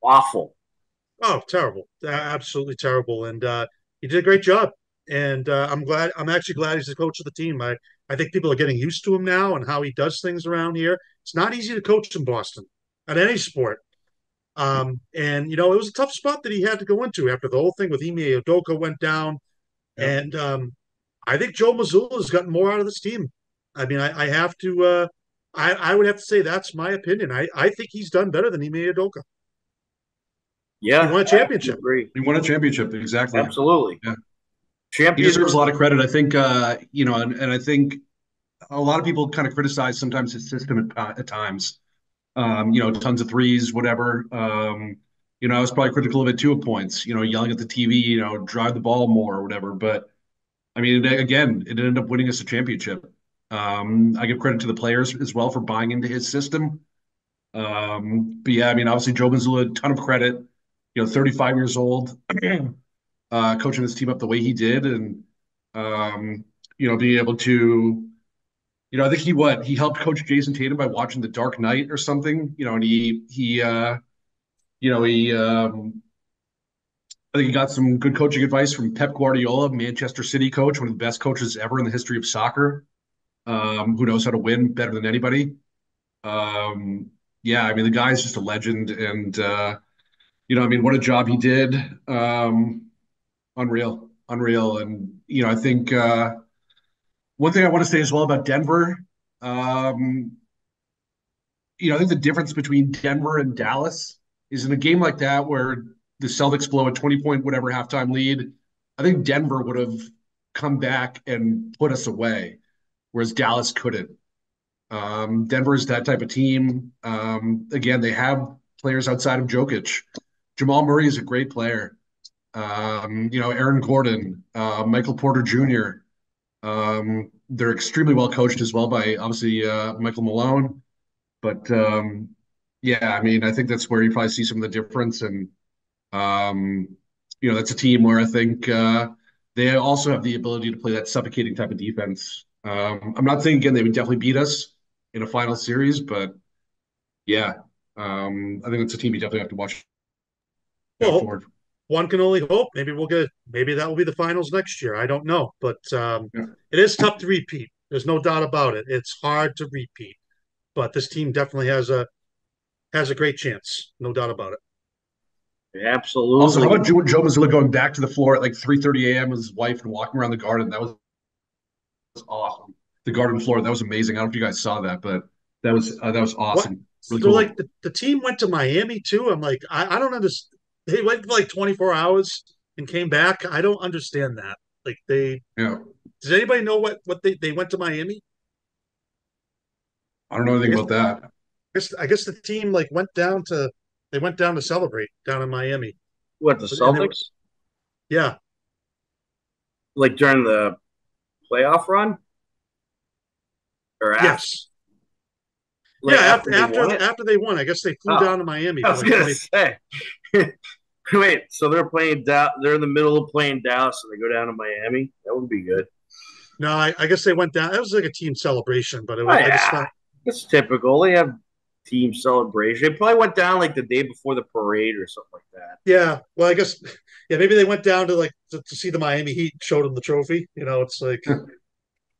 awful. Oh, terrible. Absolutely terrible. And he did a great job. And I'm actually glad he's the coach of the team. I think people are getting used to him now and how he does things around here. It's not easy to coach in Boston at any sport. And, it was a tough spot that he had to go into after the whole thing with Ime Udoka went down. Yeah. And I think Joe Mazzulla has gotten more out of this team. I mean, I have to I would have to say that's my opinion. I think he's done better than Ime Udoka. Yeah, he won a championship. He won a championship, exactly. Absolutely. Yeah. Champion. He deserves a lot of credit. I think, and I think a lot of people kind of criticize sometimes his system at times. Tons of threes, whatever. I was probably critical of it too at points. Yelling at the TV, drive the ball more or whatever. But I mean, again, it ended up winning us a championship. I give credit to the players as well for buying into his system. But yeah, I mean, obviously Joe Mazzulla, a ton of credit. 35 years old, coaching this team up the way he did, and being able to, I think he helped coach Jason Tatum by watching The Dark Knight or something. And I think he got some good coaching advice from Pep Guardiola, Manchester City coach, one of the best coaches ever in the history of soccer, who knows how to win better than anybody. I mean, the guy's just a legend, and what a job he did. Unreal. And, I think one thing I want to say as well about Denver, I think the difference between Denver and Dallas is in a game like that where the Celtics blow a 20-point whatever halftime lead, I think Denver would have come back and put us away, whereas Dallas couldn't. Denver is that type of team. Again, they have players outside of Jokic. Jamal Murray is a great player. Aaron Gordon, Michael Porter Jr. They're extremely well coached as well by obviously Michael Malone. But I mean, I think that's where you probably see some of the difference. And that's a team where I think they also have the ability to play that suffocating type of defense. I'm not saying again they would definitely beat us in a final series, but I think it's a team you definitely have to watch. Well, one can only hope. Maybe that will be the finals next year. I don't know, but it is tough to repeat. There's no doubt about it. It's hard to repeat, but this team definitely has a great chance. No doubt about it. Absolutely. Also, how about Joe Mazzulla going back to the floor at like 3:30 a.m. with his wife and walking around the garden? That was awesome. The garden floor, that was amazing. I don't know if you guys saw that, but that was awesome. Really cool. Like the team went to Miami too. I'm like, I don't understand. They went for like 24 hours and came back. I don't understand that. Like does anybody know what they went to Miami? I don't know anything about that. I guess the team went down to celebrate down in Miami. What, the Celtics? Yeah. Like during the playoff run? Or after? Yes. After they won, I guess they flew down to Miami. I was gonna say. Wait, so they're playing they're in the middle of playing Dallas and they go down to Miami? That would be good. No, I guess they went down. It was like a team celebration, but I just thought it's typical. They have team celebration. They probably went down like the day before the parade or something like that. Yeah. Well, I guess maybe they went down to to see the Miami Heat and showed them the trophy. It's like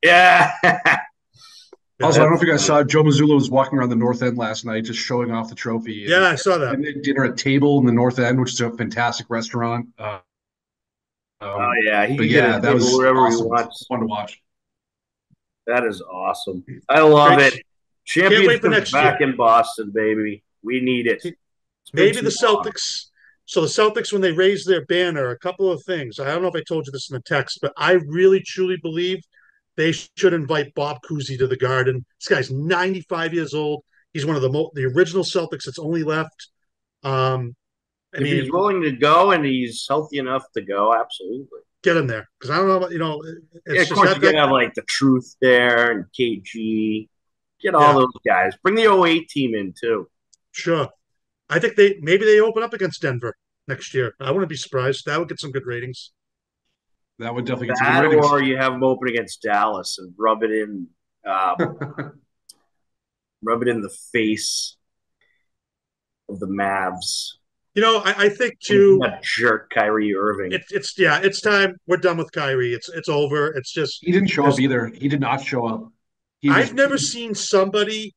yeah. Also, I don't know if you guys saw Joe Mazzulla was walking around the North End last night, just showing off the trophy. Yeah, I saw that. And they dinner at Table in the North End, which is a fantastic restaurant. Oh yeah, he can get a that was wherever awesome. he wants. Fun to watch. That is awesome. I love it. Championship back in Boston, baby. We need it. Maybe the Celtics. So the Celtics, when they raised their banner, a couple of things. I don't know if I told you this in the text, but I really truly believe they should invite Bob Cousy to the Garden. This guy's 95 years old. He's one of the original Celtics that's only left. If he's willing to go and he's healthy enough to go, absolutely. Get him there. Because I don't know about, of course, you gotta have like the Truth there and KG. Get all those guys. Bring the 08 team in too. Sure. I think maybe they open up against Denver next year. I wouldn't be surprised. That would get some good ratings. That would definitely get some good ratings. Or you have them open against Dallas and rub it in the face of the Mavs. I think too. That jerk Kyrie Irving. It's time. We're done with Kyrie. It's over. It's just he didn't show up either. He did not show up. I've never seen somebody.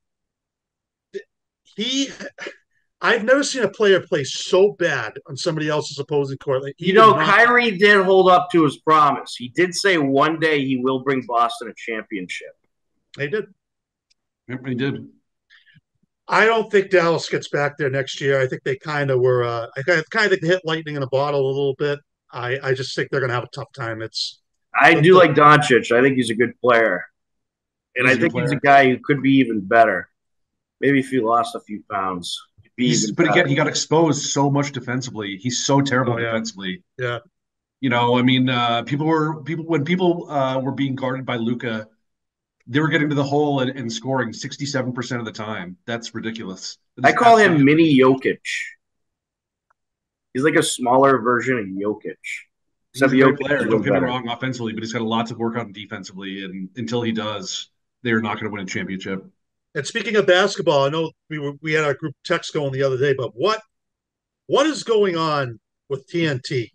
I've never seen a player play so bad on somebody else's opposing court. Like, Kyrie did hold up to his promise. He did say one day he will bring Boston a championship. They did. Yep, he did. I don't think Dallas gets back there next year. I think they kind of were. I kind of think they hit lightning in a bottle a little bit. I just think they're going to have a tough time. I do like Doncic. I think he's a good player, and I think he's a guy who could be even better. Maybe if he lost a few pounds. But again, he got exposed so much defensively. He's so terrible defensively. Yeah. People were being guarded by Luka. They were getting to the hole and scoring 67% of the time. That's ridiculous. I call him mini Jokic. He's like a smaller version of Jokic. He's a great player, don't get me wrong, offensively, but he's got a lot to work on defensively. And until he does, they're not going to win a championship. And speaking of basketball, I know we had our group text going the other day, but what is going on with TNT?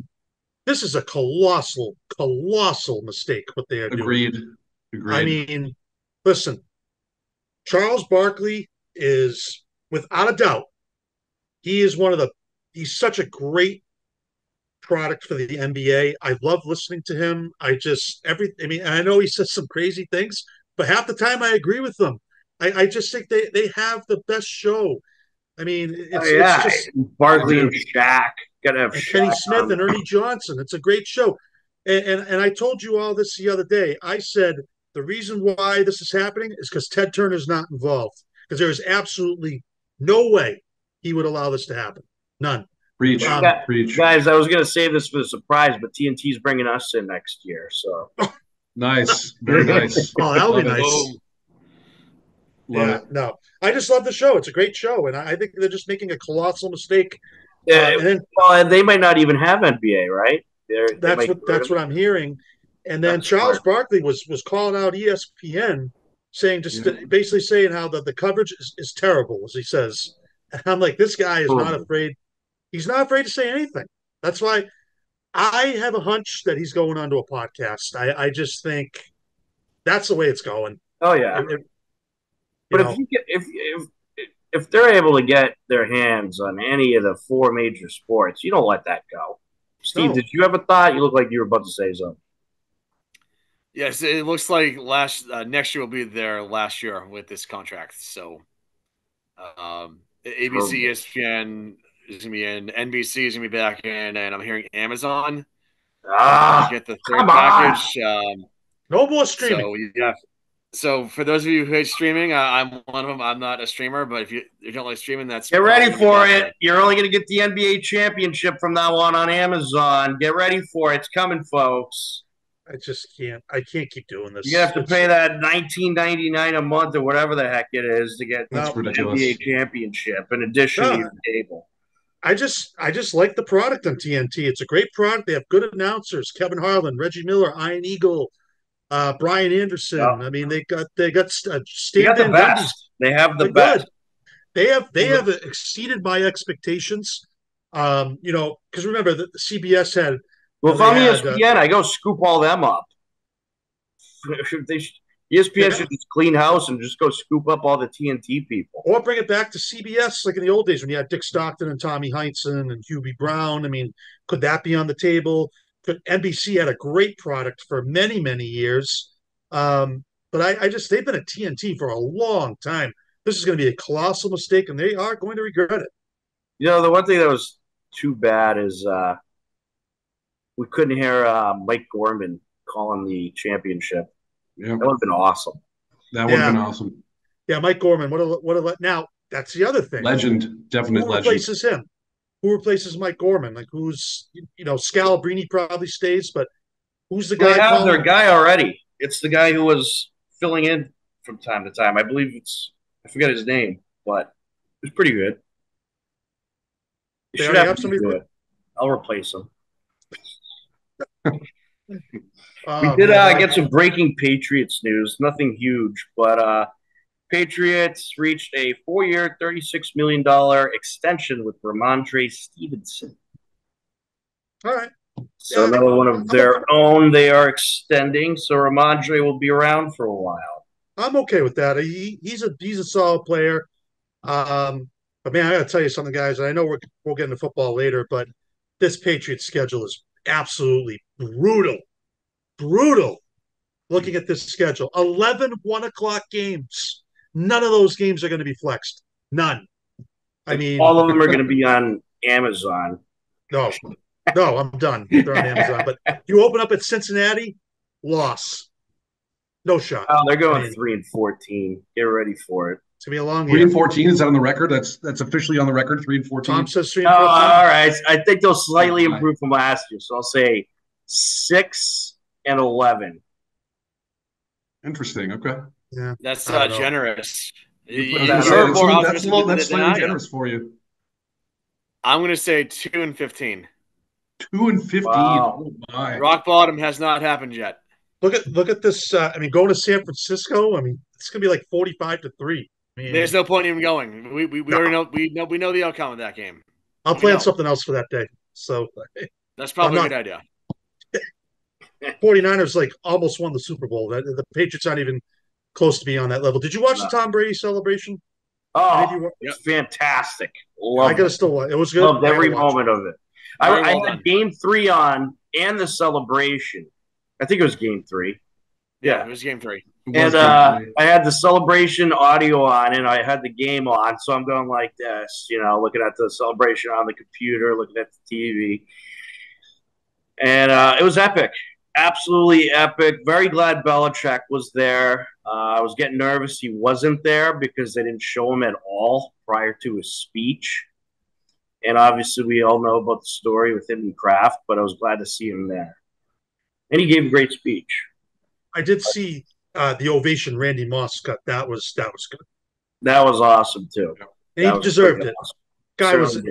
This is a colossal mistake what they are doing. Agreed. Listen, Charles Barkley is without a doubt, he's such a great product for the NBA. I love listening to him. I know he says some crazy things, but half the time I agree with them. I just think they have the best show. It's just Barkley and Shaq. Gotta have Shaq, Kenny Smith and Ernie Johnson. It's a great show. And I told you all this the other day. I said the reason why this is happening is because Ted Turner's not involved. Because there is absolutely no way he would allow this to happen. None. Preach. Guys, I was going to save this for the surprise, but TNT's bringing us in next year. So nice. Very nice. Oh, that'll be nice. No. I just love the show. It's a great show. And I think they're just making a colossal mistake. And they might not even have NBA, right? That's what I'm hearing. And then Charles Barkley was calling out ESPN, saying basically saying how the coverage is terrible, as he says. And I'm like, this guy is not afraid. He's not afraid to say anything. That's why I have a hunch that he's going onto a podcast. I just think that's the way it's going. Oh yeah. But if they're able to get their hands on any of the four major sports, you don't let that go. Steve, did you have a thought? You look like you were about to say something. Yes, it looks like next year will be their last year with this contract. So ABC, ESPN is going to be in, NBC is going to be back in, and I'm hearing Amazon get the third package. No more streaming. So for those of you who hate streaming, I'm one of them. I'm not a streamer, but if you don't like streaming, get ready for it. You're only going to get the NBA championship from now on Amazon. Get ready for it. It's coming, folks. I just can't. I can't keep doing this. You have to pay that $19.99 a month or whatever the heck it is to get the NBA championship in addition to your cable. I just like the product on TNT. It's a great product. They have good announcers: Kevin Harlan, Reggie Miller, Ian Eagle, Brian Anderson. I mean, they got the best. They have the best. They have exceeded my expectations. Because remember the CBS had. Well, if I'm ESPN, I go scoop all them up. ESPN should just clean house and just go scoop up all the TNT people. Or bring it back to CBS like in the old days when you had Dick Stockton and Tommy Heinsohn and Hubie Brown. I mean, could that be on the table? NBC had a great product for many, many years. But they've been at TNT for a long time. This is going to be a colossal mistake, and they are going to regret it. The one thing that was too bad is we couldn't hear Mike Gorman calling the championship. Yeah, That would have been awesome. that would have been awesome. Yeah, Mike Gorman. Now that's the other thing. Legend, definite Who legend. replaces him? Who replaces Mike Gorman? Like who's Scalabrine probably stays, but who's the guy? They have their guy already. It's the guy who was filling in from time to time. I believe I forget his name, but it was pretty good. They already have somebody. I'll replace him. Oh, we did get some breaking Patriots news. Nothing huge, but Patriots reached a 4-year, $36 million extension with Ramondre Stevenson. All right. So another one of their own they are extending. So Ramondre will be around for a while. I'm okay with that. He's a solid player. But man, I got to tell you something, guys. I know we'll get into football later, but this Patriots schedule is absolutely brutal. Brutal. Looking at this schedule, 11 1 o'clock games. None of those games are going to be flexed. None. I mean, all of them are going to be on Amazon. No, I'm done. They're on Amazon. But you open up at Cincinnati, loss. No shot. Oh, they're going 3-14. Get ready for it. It's gonna be a long 3-14. Is that on the record? That's officially on the record. 3-14. Tom says 3-14. Oh, all right. I think they'll slightly improve from last year. So I'll say 6-11. Interesting. Okay. Yeah, that's generous. That's slightly generous for you. I'm going to say 2-15. 2-15. Wow. Oh my. Rock bottom has not happened yet. Look at this. Going to San Francisco. It's going to be like 45-3. There's no point in even going. We already know. We know the outcome of that game. I'll plan something else for that day. So that's probably a good idea. 49ers almost won the Super Bowl. The Patriots aren't even close to being on that level. Did you watch the Tom Brady celebration? Oh, it's fantastic. I got to still watch. It was good. Loved every moment of it. I had Game 3 on and the celebration. I think it was Game 3. Yeah, it was Game 3. And I had the celebration audio on and I had the game on. So I'm going like this, looking at the celebration on the computer, looking at the TV. And it was epic. Absolutely epic. Very glad Belichick was there. I was getting nervous he wasn't there because they didn't show him at all prior to his speech. And obviously we all know about the story with him and Kraft, but I was glad to see him there. And he gave a great speech. I did see the ovation Randy Moss got. That was good. That was awesome too. And he deserved it. Awesome.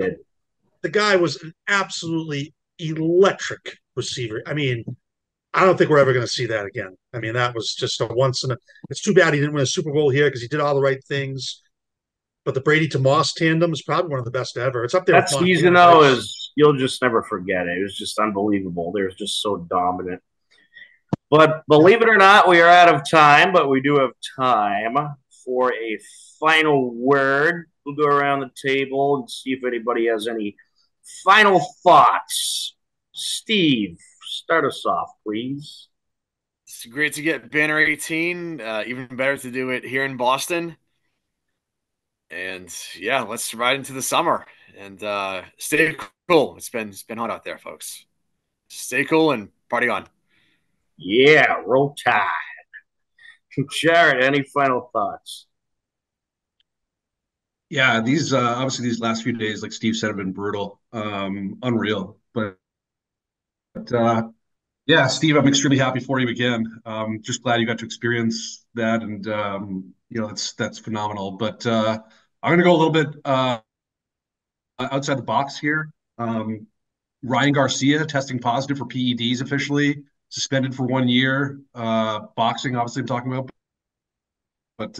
The guy was an absolutely electric receiver. I don't think we're ever going to see that again. That was just a once in a. It's too bad he didn't win a Super Bowl here because he did all the right things. But the Brady to Moss tandem is probably one of the best ever. It's up there. That season, though, you'll just never forget it. It was just unbelievable. They were just so dominant. But believe it or not, we are out of time, but we do have time for a final word. We'll go around the table and see if anybody has any final thoughts. Steve, start us off, please. It's great to get Banner 18. Even better to do it here in Boston. And yeah, let's ride into the summer and stay cool. It's been hot out there, folks. Stay cool and party on. Yeah, roll tide. Sharon, any final thoughts? Yeah, these obviously these last few days, like Steve said, have been brutal, unreal. But yeah, Steve, I'm extremely happy for you again. Just glad you got to experience that, and that's phenomenal. But I'm going to go a little bit outside the box here. Ryan Garcia testing positive for PEDs officially, suspended for 1 year. Boxing, obviously, I'm talking about. But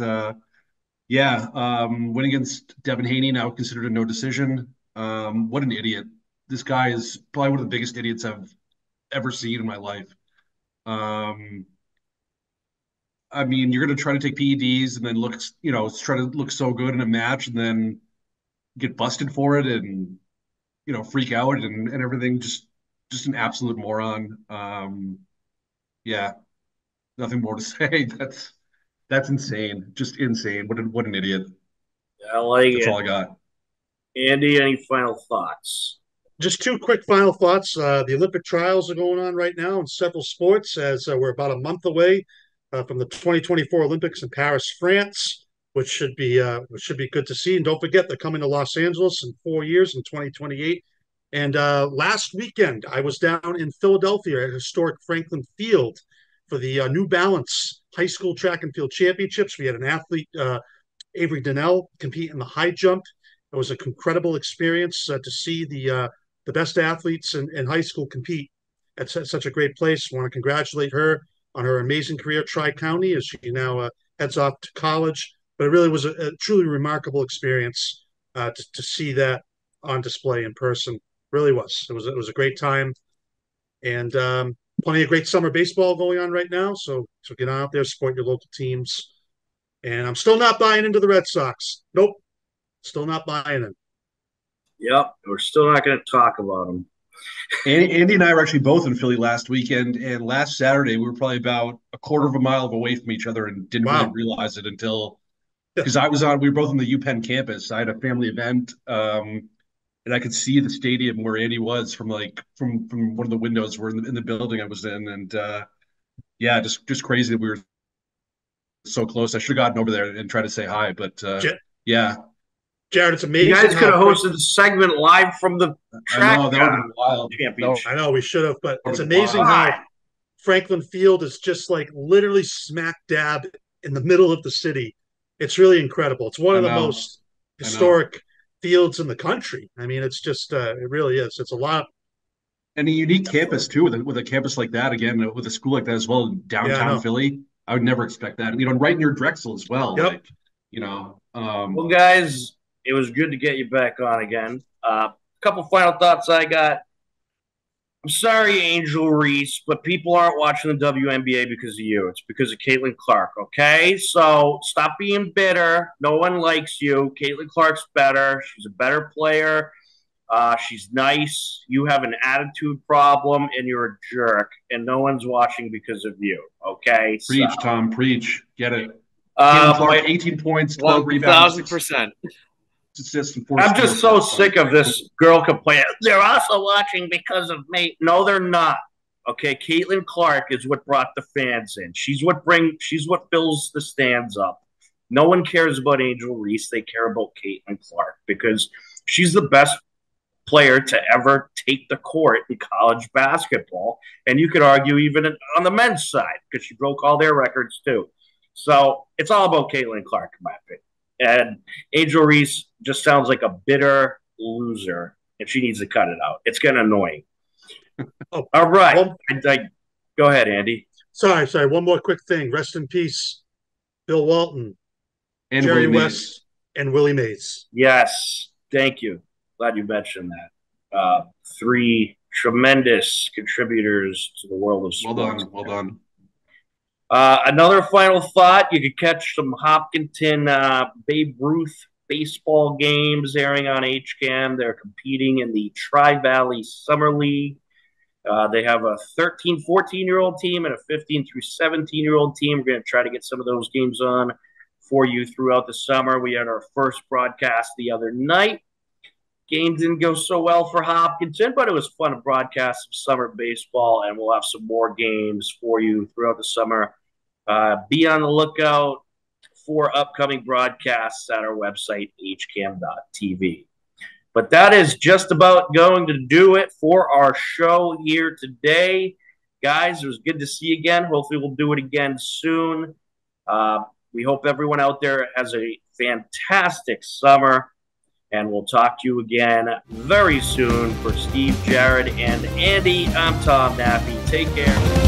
win against Devin Haney, now considered a no decision. What an idiot. This guy is probably one of the biggest idiots I've ever seen in my life. You're going to try to take PEDs and then try to look so good in a match and then get busted for it and, freak out and everything. Just an absolute moron. Nothing more to say. That's insane. Just insane. What an idiot. I like That's it. all I got. Andy, any final thoughts? Just two quick final thoughts. The Olympic trials are going on right now in several sports as we're about a month away from the 2024 Olympics in Paris, France, which should be good to see. And don't forget, they're coming to Los Angeles in 4 years in 2028. And last weekend, I was down in Philadelphia at historic Franklin Field for the New Balance High School Track and Field Championships. We had an athlete, Avery Donnell, compete in the high jump. It was an incredible experience to see the best athletes in high school compete at such a great place. I want to congratulate her on her amazing career at Tri-County as she now heads off to college. But it really was a truly remarkable experience to see that on display in person. Really was. It was a great time, and plenty of great summer baseball going on right now. So get out there, support your local teams. And I'm still not buying into the Red Sox. Nope, still not buying it. Yep, we're still not going to talk about them. Andy and I were actually both in Philly last weekend, and last Saturday we were probably about a quarter of a mile away from each other and didn't really realize it until because we were both on the UPenn campus. I had a family event, and I could see the stadium where Andy was from one of the windows where in the building I was in, and yeah, just crazy that we were so close. I should have gotten over there and tried to say hi, but yeah. Jared, it's amazing. You guys could have hosted the segment live from the track. I know, that would have been wild. Championship. I know, we should have, but it's amazing how Franklin Field is just like literally smack dab in the middle of the city. It's really incredible. It's one of the most historic fields in the country. I mean, it's just it really is. It's a lot. And a unique campus too, with a campus like that, again, with a school like that as well, downtown Philly. I would never expect that. You know, right near Drexel as well. Yep. Like, you know. Well, guys, it was good to get you back on again. A couple final thoughts I got. I'm sorry, Angel Reese, but people aren't watching the WNBA because of you. It's because of Caitlin Clark, okay? So stop being bitter. No one likes you. Caitlin Clark's better. She's a better player. She's nice. You have an attitude problem, and you're a jerk, and no one's watching because of you, okay? Preach, so. Tom, preach. Get it. Caitlin Clark, 18 points, 12 rebounds. 1,000%. I'm just so sick of this girl complaining. They're also watching because of me. No, they're not. Okay, Caitlin Clark is what brought the fans in. She's what fills the stands up. No one cares about Angel Reese. They care about Caitlin Clark because she's the best player to ever take the court in college basketball. And you could argue even on the men's side because she broke all their records too. So it's all about Caitlin Clark, in my opinion. And Angel Reese just sounds like a bitter loser, and she needs to cut it out. It's getting annoying. All right. Go ahead, Andy. Sorry. One more quick thing. Rest in peace, Bill Walton, and Jerry West, and Willie Mays. Yes. Thank you. Glad you mentioned that. Three tremendous contributors to the world of sports. Well done. Another final thought, you could catch some Hopkinton Babe Ruth baseball games airing on HCAM. They're competing in the Tri-Valley Summer League. They have a 13, 14-year-old team and a 15 through 17-year-old team. We're going to try to get some of those games on for you throughout the summer. We had our first broadcast the other night. Game didn't go so well for Hopkinton, but it was fun to broadcast some summer baseball, and we'll have some more games for you throughout the summer. Be on the lookout for upcoming broadcasts at our website, hcam.tv. But that is just about going to do it for our show here today. Guys, it was good to see you again. Hopefully we'll do it again soon. We hope everyone out there has a fantastic summer. And we'll talk to you again very soon. For Steve, Jared, and Andy, I'm Tom Nappy. Take care.